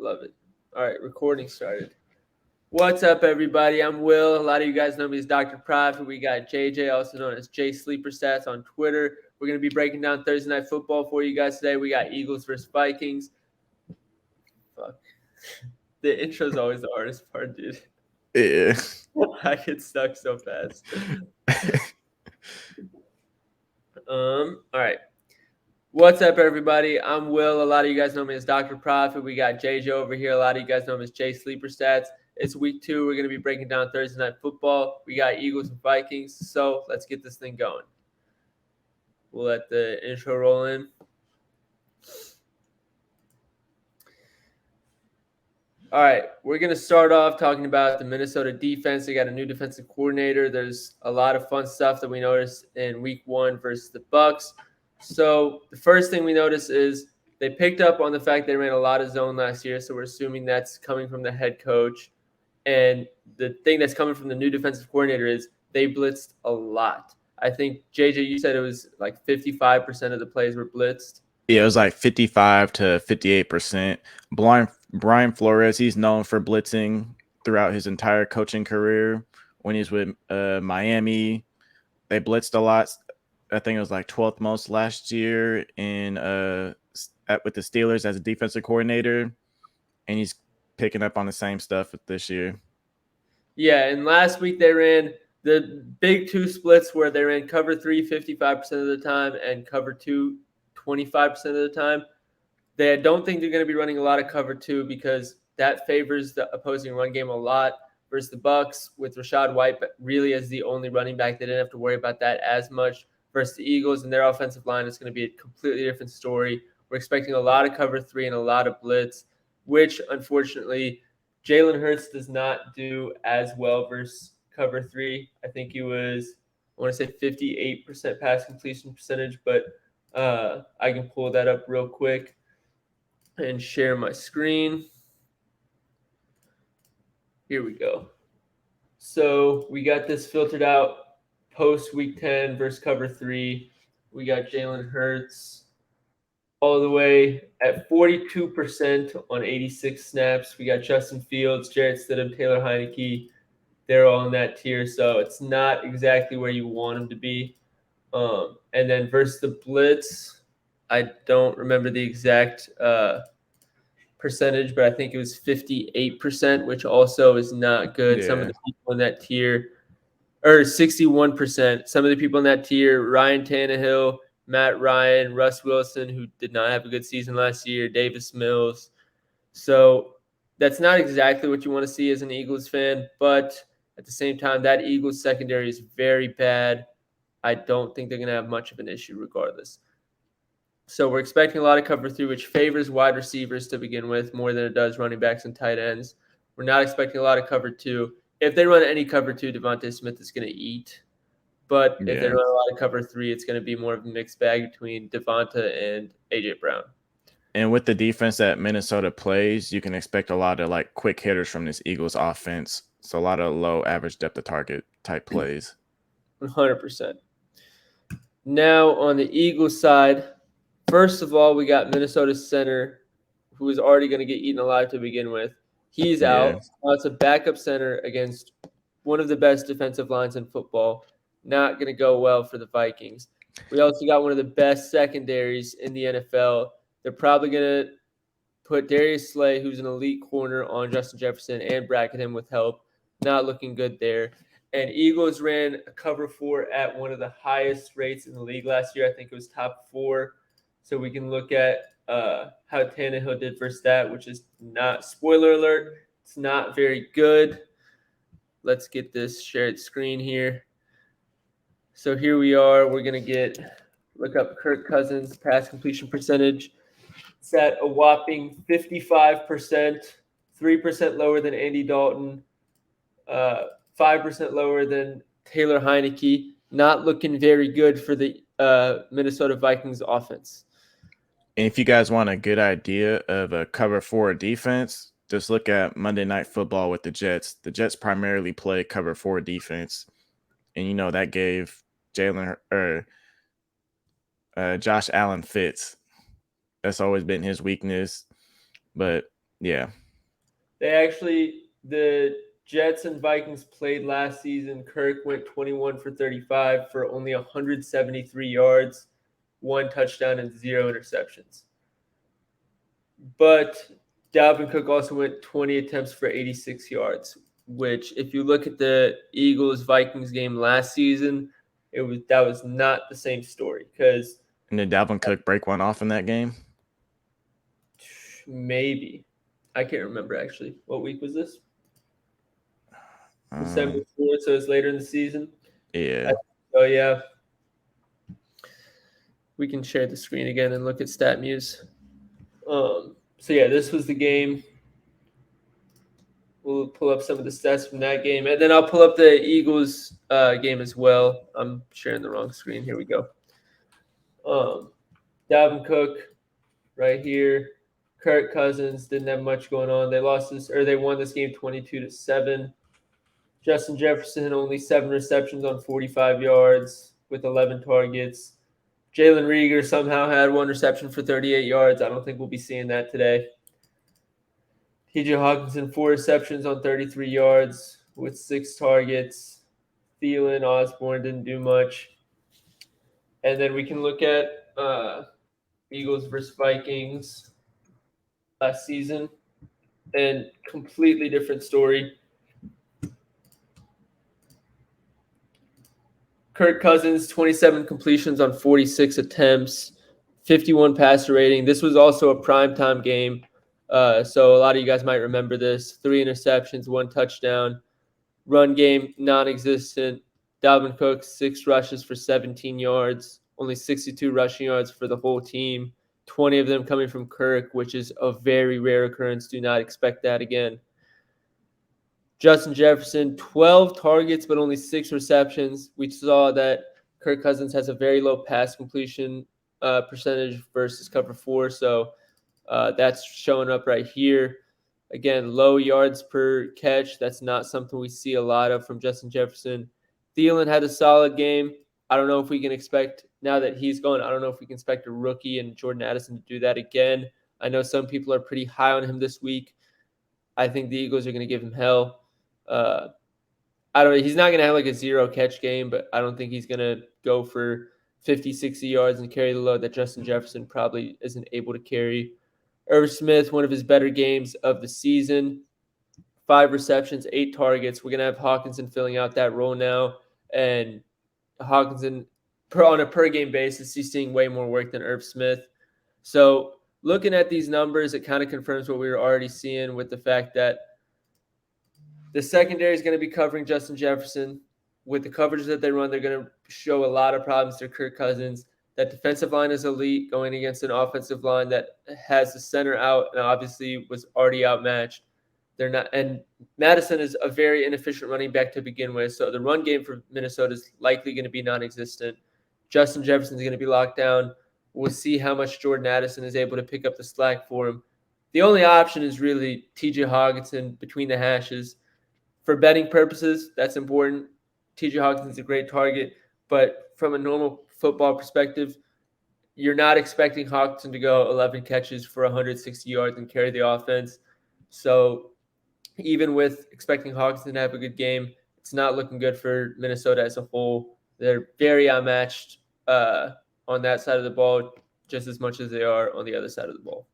Love it. All right, recording started. What's up, everybody? I'm Will. A lot of you guys know me as Dr. Profit. We got JJ, also known as JSleeprStats on Twitter. We're going to be breaking down Thursday Night Football for you guys today. We got Eagles versus Vikings. Fuck. The intro's always the hardest part, dude. Yeah. I get stuck so fast. All right. What's up, everybody? I'm Will. A lot of you guys know me as Dr. Profit. We got JJ over here. A lot of you guys know me as JSleeprStats. It's week 2. We're going to be breaking down Thursday Night Football. We got Eagles and Vikings. So let's get this thing going. We'll let the intro roll in. All right, we're going to start off talking about the Minnesota defense. They got a new defensive coordinator. There's a lot of fun stuff that we noticed in week 1 versus the Bucs. So the first thing we notice is they picked up on the fact they ran a lot of zone last year, so we're assuming that's coming from the head coach. And the thing that's coming from the new defensive coordinator is they blitzed a lot. I think, JJ, you said it was like 55% of the plays were blitzed. Yeah, it was like 55 to 58%. Brian Flores, he's known for blitzing throughout his entire coaching career. When he's with Miami, they blitzed a lot. I think it was like 12th most last year with the Steelers as a defensive coordinator, and he's picking up on the same stuff this year. Yeah, and last week they ran the big 2 splits where they ran cover 3 55% of the time and cover 2 25% of the time. They don't think they're going to be running a lot of cover 2 because that favors the opposing run game a lot versus the Bucs with Rachaad White really as the only running back. They didn't have to worry about that as much versus the Eagles, and their offensive line is going to be a completely different story. We're expecting a lot of cover 3 and a lot of blitz, which unfortunately Jalen Hurts does not do as well versus cover 3. I think he was, I want to say 58% pass completion percentage, but I can pull that up real quick and share my screen. Here we go. So we got this filtered out post week 10 versus cover 3. We got Jalen Hurts all the way at 42% on 86 snaps. We got Justin Fields, Jarrett Stidham, Taylor Heineke. They're all in that tier, so it's not exactly where you want them to be. And then versus the blitz, I don't remember the exact percentage, but I think it was 58%, which also is not good. Yeah. Some of the people in that tier, or 61%, some of the people in that tier, Ryan Tannehill, Matt Ryan, Russ Wilson, who did not have a good season last year, Davis Mills. So that's not exactly what you want to see as an Eagles fan, but at the same time, that Eagles secondary is very bad. I don't think they're going to have much of an issue regardless. So we're expecting a lot of cover 3, which favors wide receivers to begin with more than it does running backs and tight ends. We're not expecting a lot of cover 2. If they run any cover 2, Devontae Smith is going to eat. But if they run a lot of cover 3, it's going to be more of a mixed bag between Devonta and A.J. Brown. And with the defense that Minnesota plays, you can expect a lot of like quick hitters from this Eagles offense. So a lot of low average depth of target type plays. 100%. Now on the Eagles side, first of all, we got Minnesota center, who is already going to get eaten alive to begin with. He's out. Now it's a backup center against one of the best defensive lines in football. Not going to go well for the Vikings. We also got one of the best secondaries in the NFL. They're probably going to put Darius Slay, who's an elite corner, on Justin Jefferson and bracket him with help. Not looking good there. And Eagles ran a cover 4 at one of the highest rates in the league last year. I think it was top 4. So we can look at how Tannehill did versus that, which is not, spoiler alert, it's not very good. Let's get this shared screen here. So here we are. We're going to look up Kirk Cousins' pass completion percentage. It's at a whopping 55%, 3% lower than Andy Dalton, 5% lower than Taylor Heineke. Not looking very good for the Minnesota Vikings offense. And if you guys want a good idea of a cover 4 defense, just look at Monday Night Football with the Jets. The Jets primarily play cover 4 defense. And, that gave Josh Allen fits. That's always been his weakness. But Yeah. The Jets and Vikings played last season. Kirk went 21 for 35 for only 173 yards, 1 touchdown, and 0 interceptions. But Dalvin Cook also went 20 attempts for 86 yards, which if you look at the Eagles-Vikings game last season, that was not the same story because And did Dalvin Cook break one off in that game? maybe. I can't remember actually. What week was this? December 4th, so it's later in the season. Yeah. Oh, yeah. We can share the screen again and look at StatMuse. So, yeah, this was the game. We'll pull up some of the stats from that game. And then I'll pull up the Eagles game as well. I'm sharing the wrong screen. Here we go. Dalvin Cook right here. Kirk Cousins didn't have much going on. They won this game 22-7. Justin Jefferson only 7 receptions on 45 yards with 11 targets. Jalen Reagor somehow had 1 reception for 38 yards. I don't think we'll be seeing that today. TJ Hawkinson 4 receptions on 33 yards with 6 targets. Thielen, Osborne didn't do much. And then we can look at Eagles versus Vikings last season, and completely different story. Kirk Cousins, 27 completions on 46 attempts, 51 passer rating. This was also a primetime game, so a lot of you guys might remember this. 3 interceptions, 1 touchdown. Run game, non-existent. Dalvin Cook, 6 rushes for 17 yards, only 62 rushing yards for the whole team, 20 of them coming from Kirk, which is a very rare occurrence. Do not expect that again. Justin Jefferson, 12 targets, but only 6 receptions. We saw that Kirk Cousins has a very low pass completion percentage versus cover 4, so that's showing up right here. Again, low yards per catch. That's not something we see a lot of from Justin Jefferson. Thielen had a solid game. I don't know if we can expect, now that he's gone, I don't know if we can expect a rookie and Jordan Addison to do that again. I know some people are pretty high on him this week. I think the Eagles are going to give him hell. I don't know. He's not going to have like a 0 catch game, but I don't think he's going to go for 50, 60 yards and carry the load that Justin Jefferson probably isn't able to carry. Irv Smith, one of his better games of the season. 5 receptions, 8 targets. We're going to have Hawkinson filling out that role now. And Hawkinson, on a per-game basis, he's seeing way more work than Irv Smith. So looking at these numbers, it kind of confirms what we were already seeing with the fact that the secondary is going to be covering Justin Jefferson. With the coverage that they run, they're going to show a lot of problems to Kirk Cousins. That defensive line is elite going against an offensive line that has the center out and obviously was already outmatched. They're not, and Madison is a very inefficient running back to begin with. So the run game for Minnesota is likely going to be non-existent. Justin Jefferson is going to be locked down. We'll see how much Jordan Addison is able to pick up the slack for him. The only option is really TJ Hawkinson between the hashes. For betting purposes, that's important. TJ Hawkinson's a great target, but from a normal football perspective, you're not expecting Hawkinson to go 11 catches for 160 yards and carry the offense. So even with expecting Hawkinson to have a good game, it's not looking good for Minnesota as a whole. They're very outmatched on that side of the ball, just as much as they are on the other side of the ball.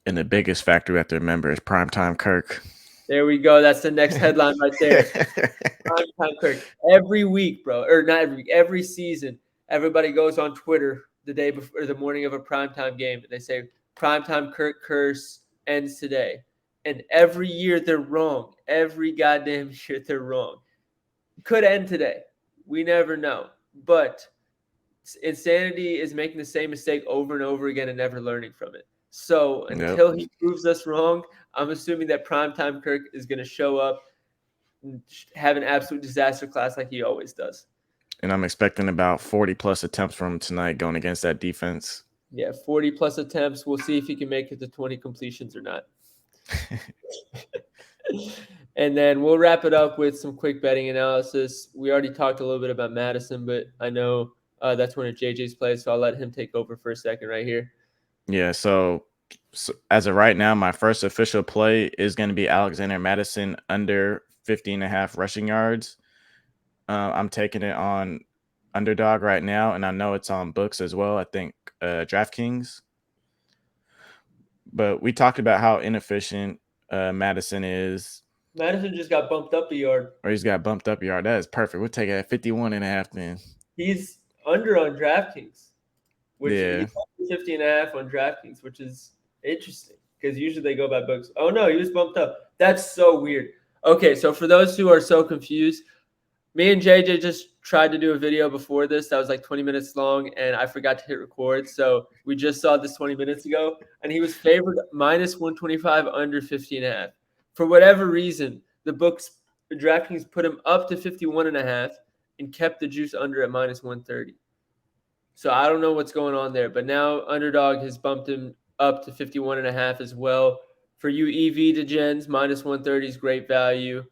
And the biggest factor we have to remember is primetime Kirk. There we go. That's the next headline right there. Primetime Kirk. Every week, bro, or not every week, every season, everybody goes on Twitter the day before, or the morning of a primetime game, and they say, primetime Kirk curse ends today. And every year they're wrong. Every goddamn year they're wrong. Could end today. We never know. But insanity is making the same mistake over and over again and never learning from it. So until he proves us wrong, I'm assuming that primetime Kirk is going to show up and have an absolute disaster class like he always does. And I'm expecting about 40-plus attempts from him tonight going against that defense. Yeah, 40-plus attempts. We'll see if he can make it to 20 completions or not. And then we'll wrap it up with some quick betting analysis. We already talked a little bit about Madison, but I know that's one of JJ's plays, so I'll let him take over for a second right here. Yeah, so So as of right now, my first official play is going to be Alexander Madison under 50.5 rushing yards. I'm taking it on Underdog right now, and I know it's on books as well. I think DraftKings. But we talked about how inefficient Madison is. Madison just got bumped up a yard. Or he's got bumped up yard. That is perfect. We'll take it at 51.5 then. He's under on DraftKings, which Yeah. he's 50.5 on DraftKings, which is interesting because usually they go by books. Oh no, he was bumped up. That's so weird. Okay, so for those who are so confused, me and JJ just tried to do a video before this that was like 20 minutes long, and I forgot to hit record. So we just saw this 20 minutes ago, and he was favored minus 125 under 50.5. For whatever reason, the DraftKings put him up to 51.5 and kept the juice under at minus 130. So I don't know what's going on there, but now Underdog has bumped him up to 51.5 as well. For you EV to gens, minus 130 is great value.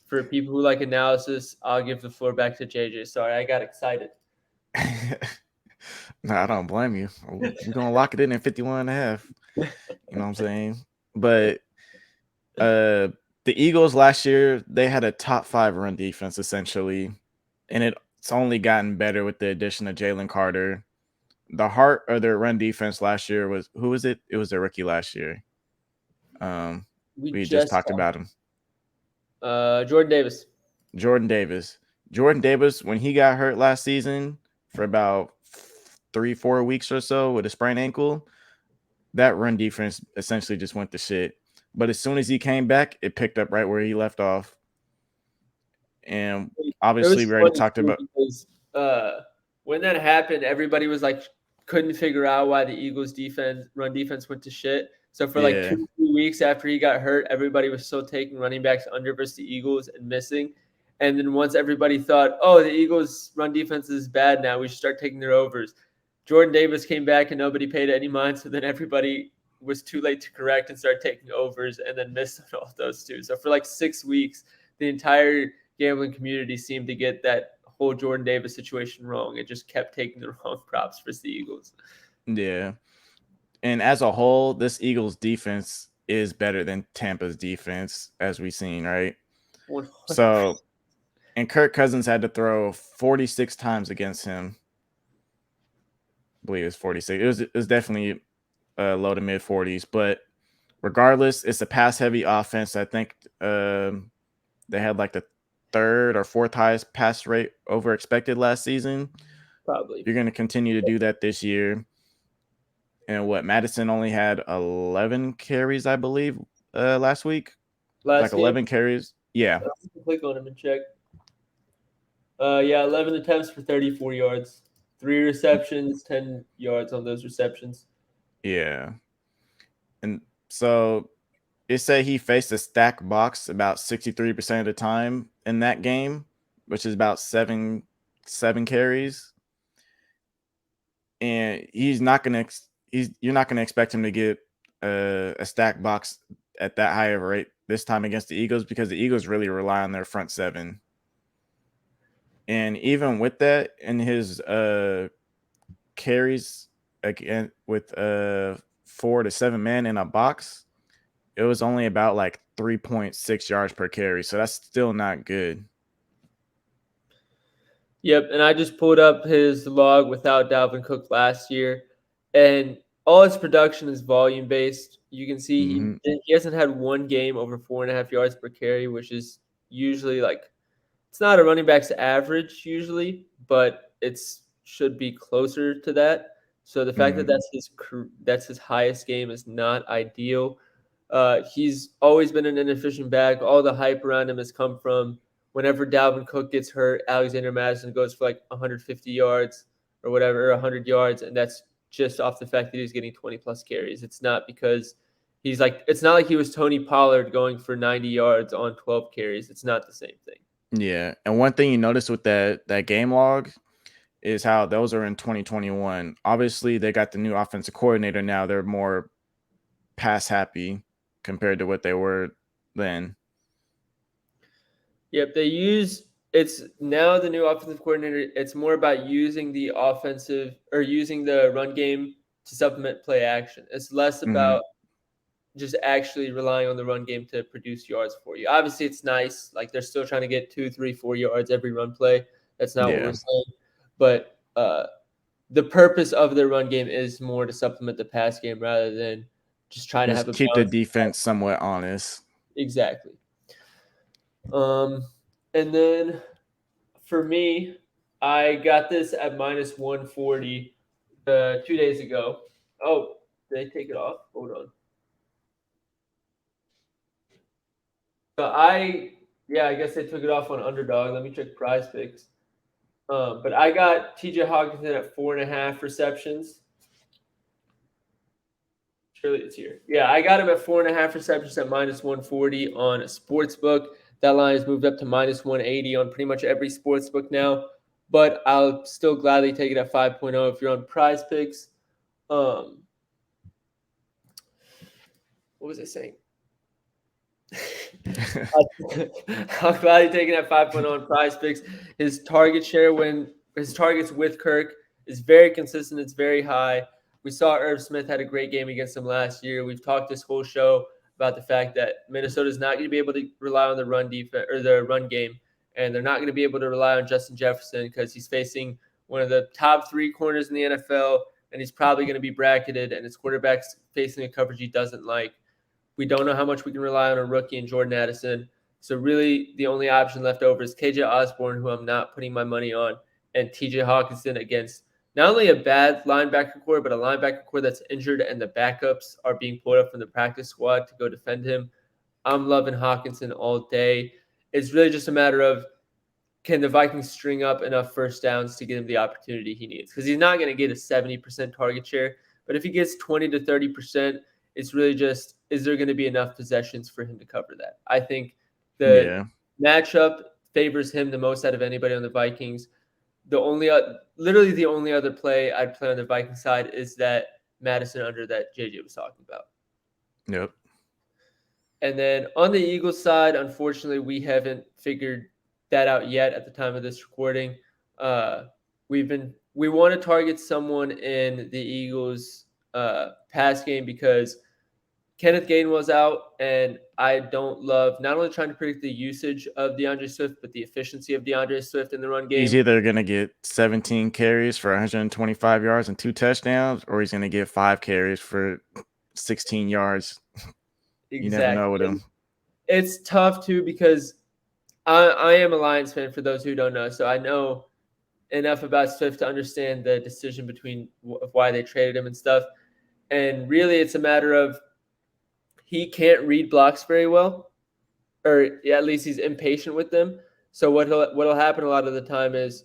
For people who like analysis, I'll give the floor back to JJ. Sorry, I got excited. No, I don't blame you. We're going to lock it in at 51.5. You know what I'm saying? But the Eagles last year, they had a top 5 run defense essentially, and it's only gotten better with the addition of Jalen Carter. The heart of their run defense last year was, who was it? It was their rookie last year. We just talked about him. Jordan Davis. Jordan Davis, when he got hurt last season for about 3-4 weeks or so with a sprained ankle, that run defense essentially just went to shit. But as soon as he came back, it picked up right where he left off. And obviously, we already talked about because when that happened, everybody was like couldn't figure out why the Eagles run defense went to shit. So for like 2 weeks after he got hurt, everybody was still taking running backs under versus the Eagles and missing. And then once everybody thought, oh, the Eagles run defense is bad now, we should start taking their overs. Jordan Davis came back and nobody paid any mind. So then everybody was too late to correct and start taking overs and then missed on all those too. So for like 6 weeks, the entire gambling community seemed to get that whole Jordan Davis situation wrong. It just kept taking the wrong props for the Eagles. Yeah. And as a whole, this Eagles defense is better than Tampa's defense, as we've seen, right? 100%. So, and Kirk Cousins had to throw 46 times against him. I believe it's 46. It was definitely low to mid 40s, but regardless, it's a pass heavy offense. I think they had like the 3rd or 4th highest pass rate over expected last season. Probably. You're going to continue to do that this year. And Madison only had 11 carries, I believe, last week. Like 11 carries. Yeah. Click on him and check. Yeah, 11 attempts for 34 yards. 3 receptions, 10 yards on those receptions. Yeah. And so it said he faced a stack box about 63% of the time in that game, which is about seven carries. And you're not gonna expect him to get a stack box at that high of a rate this time against the Eagles, because the Eagles really rely on their front 7. And even with that, in his carries again with 4 to 7 men in a box, it was only about like 3.6 yards per carry. So that's still not good. Yep, and I just pulled up his log without Dalvin Cook last year, and all his production is volume based. You can see he hasn't had one game over 4.5 yards per carry, which is usually like, it's not a running back's average usually, but it's should be closer to that. So the fact that that's his highest game is not ideal. He's always been an inefficient back. All the hype around him has come from whenever Dalvin Cook gets hurt, Alexander Madison goes for like 150 yards or whatever, or 100 yards, and that's just off the fact that he's getting 20 plus carries. It's not because it's not like he was Tony Pollard going for 90 yards on 12 carries. It's not the same thing. Yeah, and one thing you notice with that game log is how those are in 2021. Obviously, they got the new offensive coordinator now. They're more pass happy compared to what they were then. Yep, it's now the new offensive coordinator. It's more about using the run game to supplement play action. It's less about just actually relying on the run game to produce yards for you. Obviously, it's nice. Like they're still trying to get 2, 3, 4 yards every run play. That's not what we're Yeah. saying. But the purpose of their run game is more to supplement the pass game rather than just trying to have Just a keep the balanced defense somewhat honest. Exactly. And then for me, I got this at minus 140 2 days ago. Oh, did I take it off? Hold on. I guess I took it off on underdog. Let me check prize picks. But I got TJ Hawkinson at 4.5 receptions. Surely it's here. Yeah, I got him at 4.5 receptions at minus 140 on a sports book. That line has moved up to minus 180 on pretty much every sports book now. But I'll still gladly take it at 5.0 if you're on prize picks. What was I saying? I'm glad he's taking that 5.0 on prize picks. His target share when his targets with Kirk is very consistent. It's very high. We saw Irv Smith had a great game against him last year. We've talked this whole show about the fact that Minnesota is not going to be able to rely on the run defense or the run game, and they're not going to be able to rely on Justin Jefferson because he's facing one of the top 3 corners in the NFL, and he's probably going to be bracketed, and his quarterback's facing a coverage he doesn't like. We don't know how much we can rely on a rookie in Jordan Addison. So really the only option left over is KJ Osborne, who I'm not putting my money on, and TJ Hawkinson against not only a bad linebacker core, but a linebacker core that's injured and the backups are being pulled up from the practice squad to go defend him. I'm loving Hawkinson all day. It's really just a matter of can the Vikings string up enough first downs to get him the opportunity he needs? Because he's not going to get a 70% target share, but if he gets 20 to 30%, it's really just is there going to be enough possessions for him to cover that? I think the matchup favors him the most out of anybody on the Vikings. Literally the only other play I'd play on the Viking side is that Madison under that JJ was talking about. Yep. And then on the Eagles side, unfortunately, we haven't figured that out yet at the time of this recording. We want to target someone in the Eagles pass game because Kenneth Gainwell's out, and I don't love not only trying to predict the usage of DeAndre Swift, but the efficiency of DeAndre Swift in the run game. He's either going to get 17 carries for 125 yards and 2 touchdowns, or he's going to get 5 carries for 16 yards. Exactly. You never know with him. It's tough, too, because I am a Lions fan, for those who don't know, so I know enough about Swift to understand the decision between why they traded him and stuff. And really, it's a matter of he can't read blocks very well, or at least he's impatient with them. So what'll happen a lot of the time is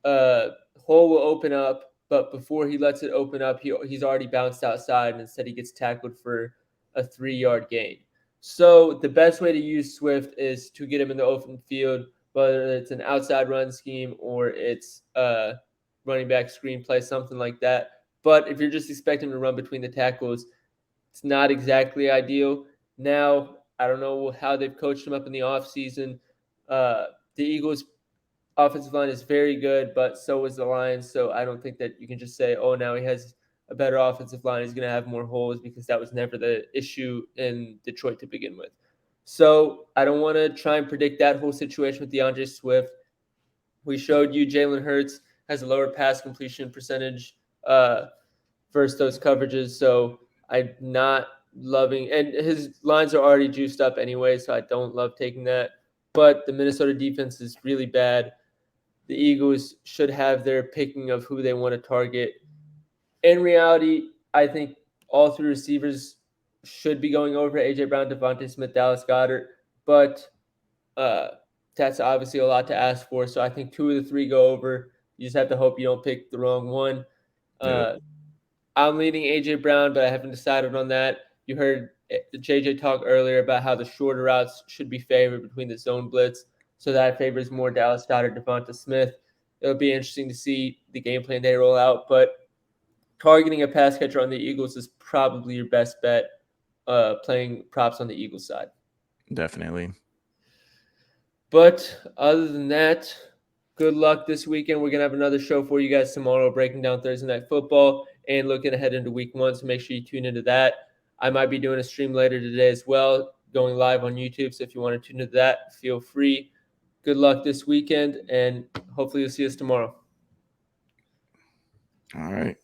hole will open up, but before he lets it open up, he's already bounced outside, and instead he gets tackled for a 3-yard gain. So the best way to use Swift is to get him in the open field, whether it's an outside run scheme or it's running back screenplay, something like that. But if you're just expecting him to run between the tackles, it's not exactly ideal. Now, I don't know how they've coached him up in the offseason. The Eagles' offensive line is very good, but so is the Lions. So I don't think that you can just say, oh, now he has a better offensive line. He's going to have more holes, because that was never the issue in Detroit to begin with. So I don't want to try and predict that whole situation with DeAndre Swift. We showed you Jalen Hurts has a lower pass completion percentage versus those coverages. So I'm not loving, and his lines are already juiced up anyway, so I don't love taking that. But the Minnesota defense is really bad. The Eagles should have their picking of who they want to target. In reality, I think all 3 receivers should be going over: AJ Brown, Devontae Smith, Dallas Goedert. But that's obviously a lot to ask for. So I think 2 of the 3 go over. You just have to hope you don't pick the wrong one. I'm leading AJ Brown, but I haven't decided on that. You heard JJ talk earlier about how the shorter routes should be favored between the zone blitz. So that favors more Dallas Goedert, Devonta Smith. It'll be interesting to see the game plan they roll out. But targeting a pass catcher on the Eagles is probably your best bet, playing props on the Eagles side. Definitely. But other than that, good luck this weekend. We're going to have another show for you guys tomorrow, breaking down Thursday Night Football and looking ahead into week 1. So make sure you tune into that. I might be doing a stream later today as well, going live on YouTube. So if you want to tune into that, feel free. Good luck this weekend, and hopefully you'll see us tomorrow. All right.